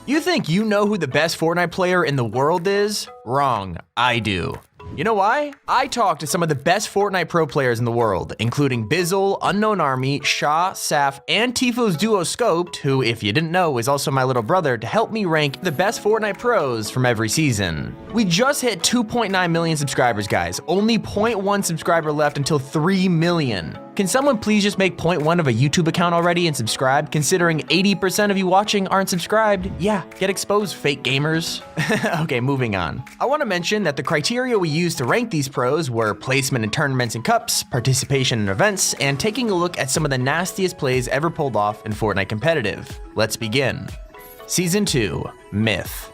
You think you know who the best Fortnite player in the world is? Wrong, I do. You know why? I talked to some of the best Fortnite pro players in the world, including Bizzle, Unknown Army, Shaw, Saf, and Tifo's duo Scoped, who, if you didn't know, is also my little brother, to help me rank the best Fortnite pros from every season. We just hit 2.9 million subscribers, guys. Only 0.1 subscriber left until 3 million. Can someone please just make 0.1 of a YouTube account already and subscribe, considering 80% of you watching aren't subscribed? Yeah, get exposed, fake gamers. Okay, moving on. I want to mention that the criteria we used to rank these pros were placement in tournaments and cups, participation in events, and taking a look at some of the nastiest plays ever pulled off in Fortnite competitive. Let's begin. Season 2, Myth.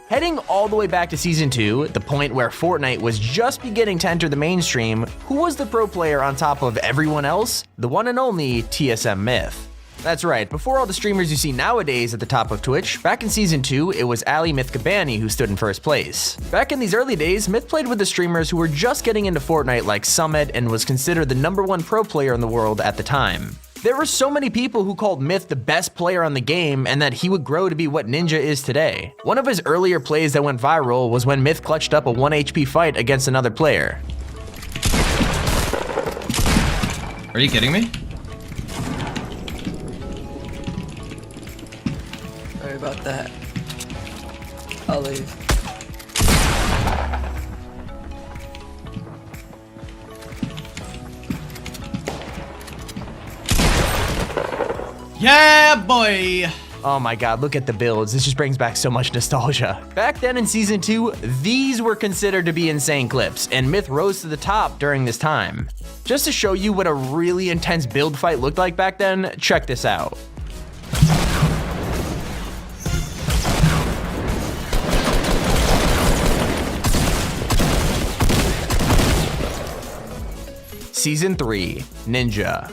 Heading all the way back to Season 2, the point where Fortnite was just beginning to enter the mainstream, who was the pro player on top of everyone else? The one and only TSM Myth. That's right, before all the streamers you see nowadays at the top of Twitch, back in Season 2, it was Ali Mythkabani who stood in first place. Back in these early days, Myth played with the streamers who were just getting into Fortnite like Summit and was considered the #1 pro player in the world at the time. There were so many people who called Myth the best player on the game and that he would grow to be what Ninja is today. One of his earlier plays that went viral was when Myth clutched up a 1 HP fight against another player. Are you kidding me? Sorry about that. I'll leave. Yeah, boy! Oh my god, look at the builds. This just brings back so much nostalgia. Back then in Season 2, these were considered to be insane clips, and Myth rose to the top during this time. Just to show you what a really intense build fight looked like back then, check this out. Season 3, Ninja.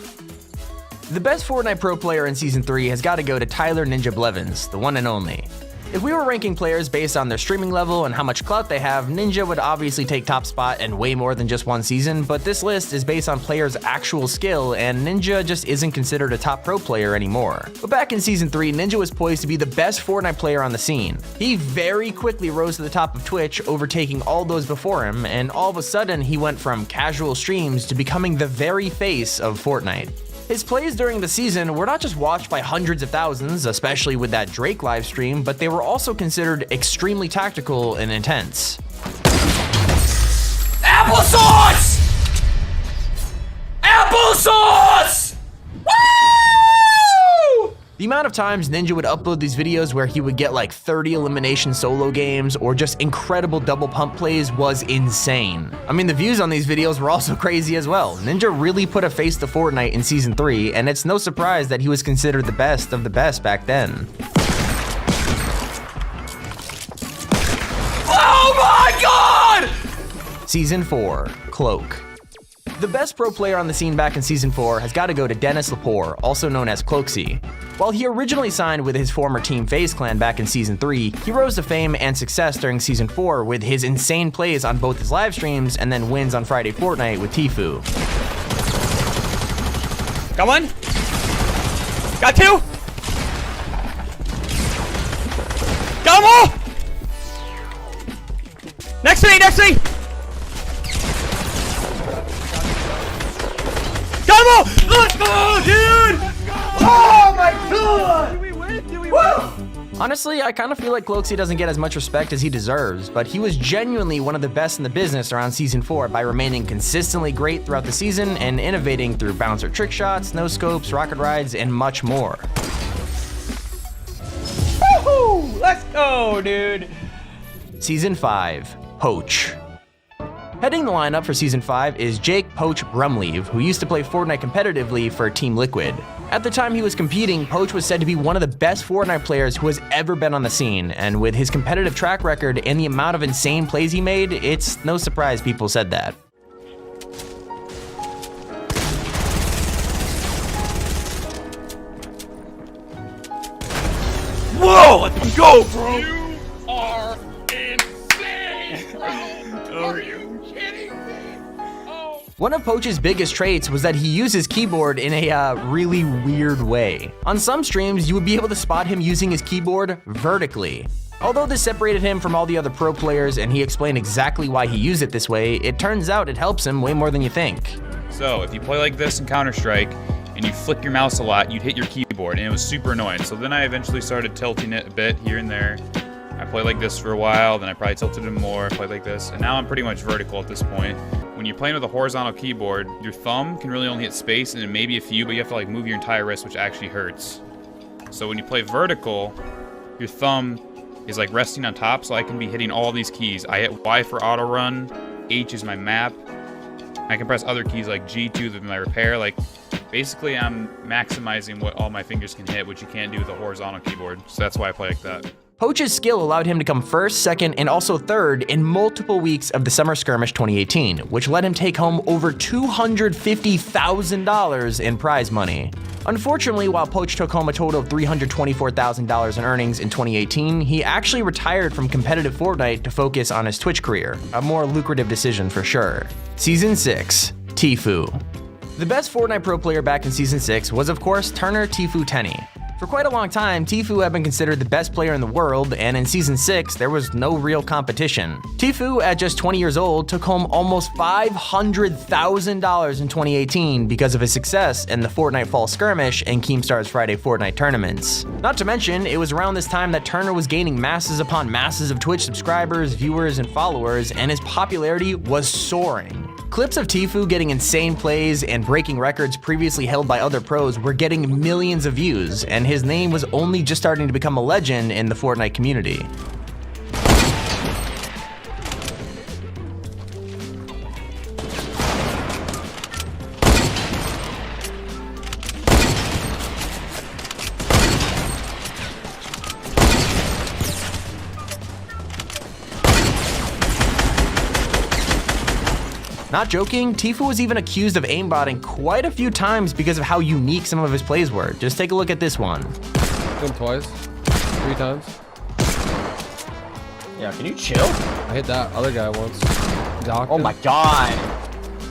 The best Fortnite pro player in Season 3 has got to go to Tyler Ninja Blevins, the one and only. If we were ranking players based on their streaming level and how much clout they have, Ninja would obviously take top spot and way more than just one season, but this list is based on players' actual skill, and Ninja just isn't considered a top pro player anymore. But back in Season 3, Ninja was poised to be the best Fortnite player on the scene. He very quickly rose to the top of Twitch, overtaking all those before him, and all of a sudden he went from casual streams to becoming the very face of Fortnite. His plays during the season were not just watched by hundreds of thousands, especially with that Drake livestream, but they were also considered extremely tactical and intense. Applesauce! Applesauce! Woo! The amount of times Ninja would upload these videos where he would get like 30 elimination solo games or just incredible double pump plays was insane. I mean, the views on these videos were also crazy as well. Ninja really put a face to Fortnite in Season 3, and it's no surprise that he was considered the best of the best back then. Oh my god! Season 4, Cloak. The best pro player on the scene back in Season 4 has got to go to Dennis Lepore, also known as Cloaksy. While he originally signed with his former team FaZe Clan back in Season 3, he rose to fame and success during Season 4 with his insane plays on both his live streams and then wins on Friday Fortnite with Tfue. Got one. Got two. Got them all. Next to me, next to me. Got them all. Let's go, dude. Oh my god. Do we win? Do we win? Honestly, I kind of feel like Cloaksy doesn't get as much respect as he deserves, but he was genuinely one of the best in the business around Season 4 by remaining consistently great throughout the season and innovating through bouncer trick shots, no scopes, rocket rides, and much more. Woohoo! Let's go, dude. Season 5, Poach. Heading the lineup for Season 5 is Jake Poach Brumleve, who used to play Fortnite competitively for Team Liquid. At the time he was competing, Poach was said to be one of the best Fortnite players who has ever been on the scene, and with his competitive track record and the amount of insane plays he made, it's no surprise people said that. Whoa! Let's go, bro! You are insane, bro! Are you kidding me? Oh. One of Poach's biggest traits was that he used his keyboard in a really weird way. On some streams, you would be able to spot him using his keyboard vertically. Although this separated him from all the other pro players and he explained exactly why he used it this way, it turns out it helps him way more than you think. So if you play like this in Counter-Strike and you flick your mouse a lot, you'd hit your keyboard and it was super annoying. So then I eventually started tilting it a bit here and there. I played like this for a while, then I probably tilted it more, played like this, and now I'm pretty much vertical at this point. When you're playing with a horizontal keyboard, your thumb can really only hit space and then maybe a few, but you have to like move your entire wrist, which actually hurts. So when you play vertical, your thumb is like resting on top, so I can be hitting all these keys. I hit Y for auto run, H is my map. I can press other keys like G2 with my repair. Like basically I'm maximizing what all my fingers can hit, which you can't do with a horizontal keyboard. So that's why I play like that. Poach's skill allowed him to come first, second, and also third in multiple weeks of the Summer Skirmish 2018, which let him take home over $250,000 in prize money. Unfortunately, while Poach took home a total of $324,000 in earnings in 2018, he actually retired from competitive Fortnite to focus on his Twitch career, a more lucrative decision for sure. Season 6, Tfue. The best Fortnite pro player back in Season 6 was of course Turner Tfue Tenney. For quite a long time, Tfue had been considered the best player in the world, and in Season 6, there was no real competition. Tfue, at just 20 years old, took home almost $500,000 in 2018 because of his success in the Fortnite Fall Skirmish and Keemstar's Friday Fortnite tournaments. Not to mention, it was around this time that Turner was gaining masses upon masses of Twitch subscribers, viewers, and followers, and his popularity was soaring. Clips of Tfue getting insane plays and breaking records previously held by other pros were getting millions of views, and his name was only just starting to become a legend in the Fortnite community. Not joking, Tfue was even accused of aimbotting quite a few times because of how unique some of his plays were. Just take a look at this one. Hit him twice, 3 times. Yeah, can you chill? I hit that other guy once. Oh my god.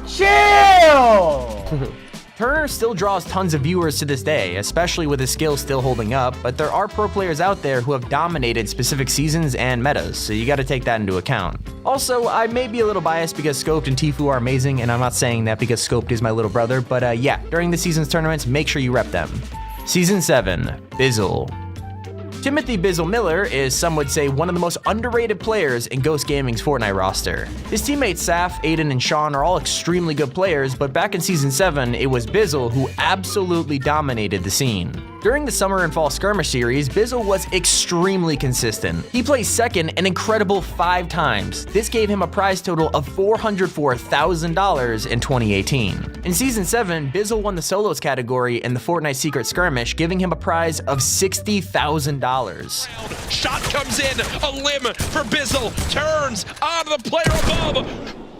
Chill! Turner still draws tons of viewers to this day, especially with his skills still holding up, but there are pro players out there who have dominated specific seasons and metas, so you gotta take that into account. Also, I may be a little biased because Scoped and Tfue are amazing, and I'm not saying that because Scoped is my little brother, but yeah, during the season's tournaments, make sure you rep them. Season 7, Bizzle. Timothy Bizzle Miller is, some would say, one of the most underrated players in Ghost Gaming's Fortnite roster. His teammates Saf, Aiden, and Sean are all extremely good players, but back in Season 7, it was Bizzle who absolutely dominated the scene. During the Summer and Fall Skirmish series, Bizzle was extremely consistent. He placed second an incredible 5 times. This gave him a prize total of $404,000 in 2018. In Season 7, Bizzle won the solos category in the Fortnite Secret Skirmish, giving him a prize of $60,000. Shot comes in, a limb for Bizzle, turns on the player above.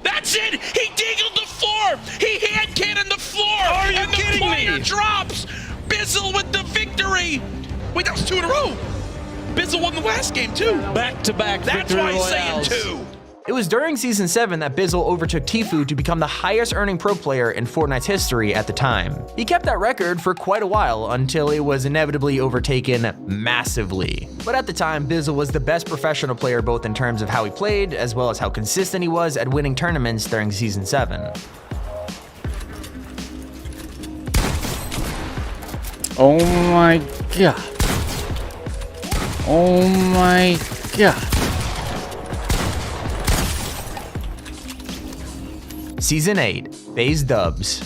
That's it! He dingled the floor! He hand cannoned the floor! Are you kidding me? And the player drops! Bizzle with the victory! Wait, that was 2 in a row! Bizzle won the last game too! Back-to-back That's why he's saying 2! It was during Season 7 that Bizzle overtook Tfue to become the highest earning pro player in Fortnite's history at the time. He kept that record for quite a while until it was inevitably overtaken massively. But at the time, Bizzle was the best professional player both in terms of how he played as well as how consistent he was at winning tournaments during Season 7. Oh my god. Oh my god. Season 8, FaZe Dubs.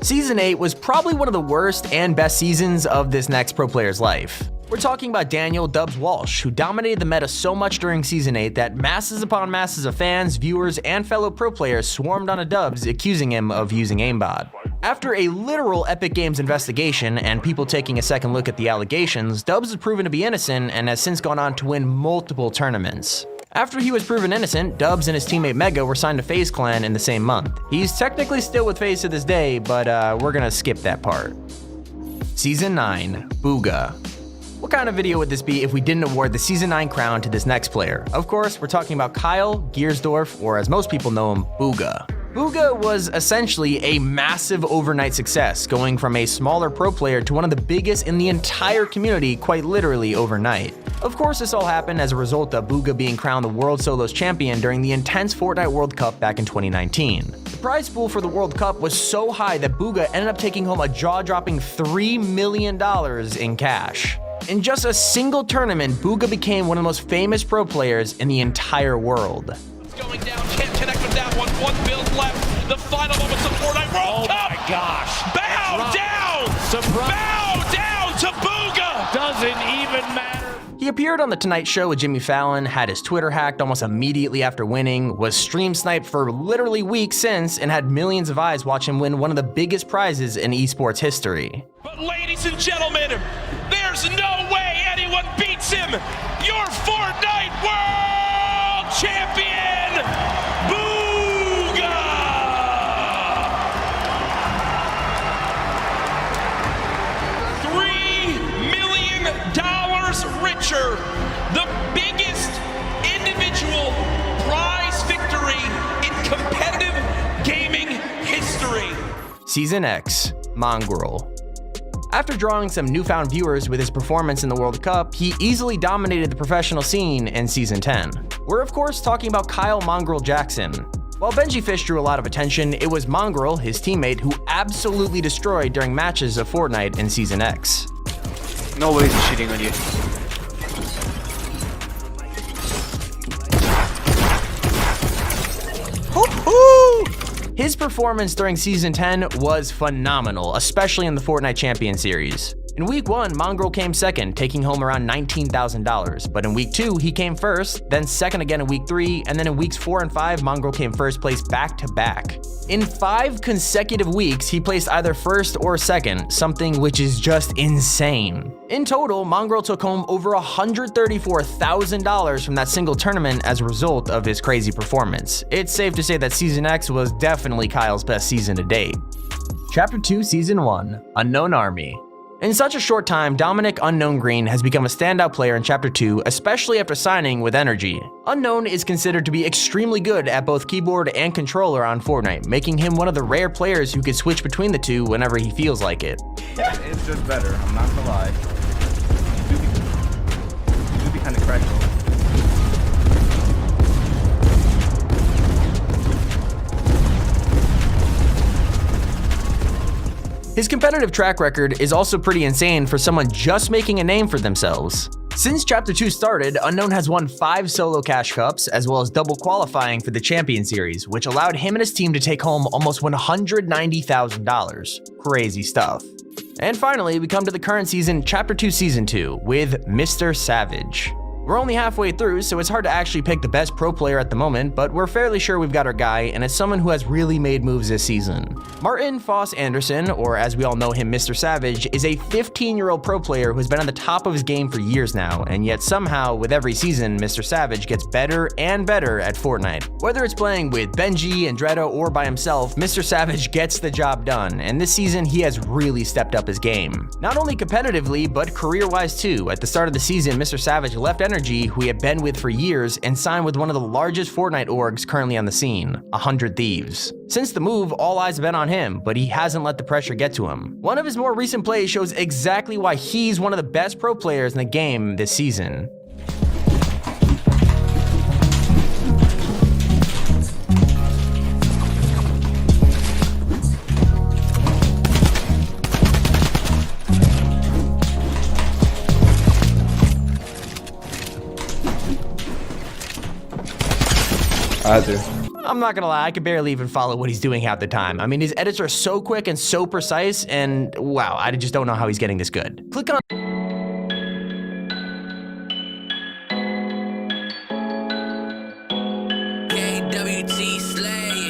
Season 8 was probably one of the worst and best seasons of this next pro player's life. We're talking about Daniel Dubs Walsh, who dominated the meta so much during Season 8 that masses upon masses of fans, viewers, and fellow pro players swarmed onto Dubs, accusing him of using aimbot. After a literal Epic Games investigation and people taking a second look at the allegations, Dubs was proven to be innocent and has since gone on to win multiple tournaments. After he was proven innocent, Dubs and his teammate Mega were signed to FaZe Clan in the same month. He's technically still with FaZe to this day, but we're gonna skip that part. Season 9, Booga. What kind of video would this be if we didn't award the Season 9 crown to this next player? Of course, we're talking about Kyle Giersdorf, or as most people know him, Booga. Booga was essentially a massive overnight success, going from a smaller pro player to one of the biggest in the entire community quite literally overnight. Of course, this all happened as a result of Booga being crowned the World Solos Champion during the intense Fortnite World Cup back in 2019. The prize pool for the World Cup was so high that Booga ended up taking home a jaw-dropping $3 million in cash. In just a single tournament, Booga became one of the most famous pro players in the entire world. Going down, can't connect with that one. One build left. The final moments of Fortnite World Cup. Oh my gosh. Bow down. Surprise. Bow down to Booga. Doesn't even matter. He appeared on The Tonight Show with Jimmy Fallon, had his Twitter hacked almost immediately after winning, was stream sniped for literally weeks since, and had millions of eyes watch him win one of the biggest prizes in esports history. But ladies and gentlemen, there's no way anyone beats him. Your Fortnite World Champion, Booga! $3 million richer, the biggest individual prize victory in competitive gaming history. Season X, Mongrel. After drawing some newfound viewers with his performance in the World Cup, he easily dominated the professional scene in Season 10. We're of course talking about Kyle Mongrel Jackson. While Benji Fish drew a lot of attention, it was Mongrel, his teammate, who absolutely destroyed during matches of Fortnite in Season X. Nobody's cheating on you. His performance during Season 10 was phenomenal, especially in the Fortnite Champion Series. In Week 1, Mongrel came second, taking home around $19,000, but in Week 2, he came first, then second again in Week 3, and then in Weeks 4 and 5, Mongrel came first place back-to-back. In 5 consecutive weeks, he placed either first or second, something which is just insane. In total, Mongrel took home over $134,000 from that single tournament as a result of his crazy performance. It's safe to say that Season X was definitely Kyle's best season to date. Chapter 2, Season 1, Unknown Army. In such a short time, Dominic Unknown Green has become a standout player in Chapter 2, especially after signing with Energy. Unknown is considered to be extremely good at both keyboard and controller on Fortnite, making him one of the rare players who can switch between the two whenever he feels like it. It's just better, I'm not gonna lie. Do be kind of cracked though. His competitive track record is also pretty insane for someone just making a name for themselves. Since Chapter 2 started, Unknown has won 5 solo cash cups, as well as double qualifying for the Champion Series, which allowed him and his team to take home almost $190,000. Crazy stuff. And finally, we come to the current season, Chapter 2 Season 2, with Mr. Savage. We're only halfway through, so it's hard to actually pick the best pro player at the moment, but we're fairly sure we've got our guy, and it's someone who has really made moves this season. Martin Foss Anderson, or as we all know him, Mr. Savage, is a 15-year-old pro player who's been on the top of his game for years now, and yet somehow, with every season, Mr. Savage gets better and better at Fortnite. Whether it's playing with Benji, Andretto, or by himself, Mr. Savage gets the job done, and this season he has really stepped up his game. Not only competitively, but career-wise too. At the start of the season, Mr. Savage left Energy, who he had been with for years, and signed with one of the largest Fortnite orgs currently on the scene, 100 Thieves. Since the move, all eyes have been on him, but he hasn't let the pressure get to him. One of his more recent plays shows exactly why he's one of the best pro players in the game this season. I do. I'm not gonna lie, I could barely even follow what he's doing half the time. I mean, his edits are so quick and so precise, and wow, I just don't know how he's getting this good. Click on KWT Slay.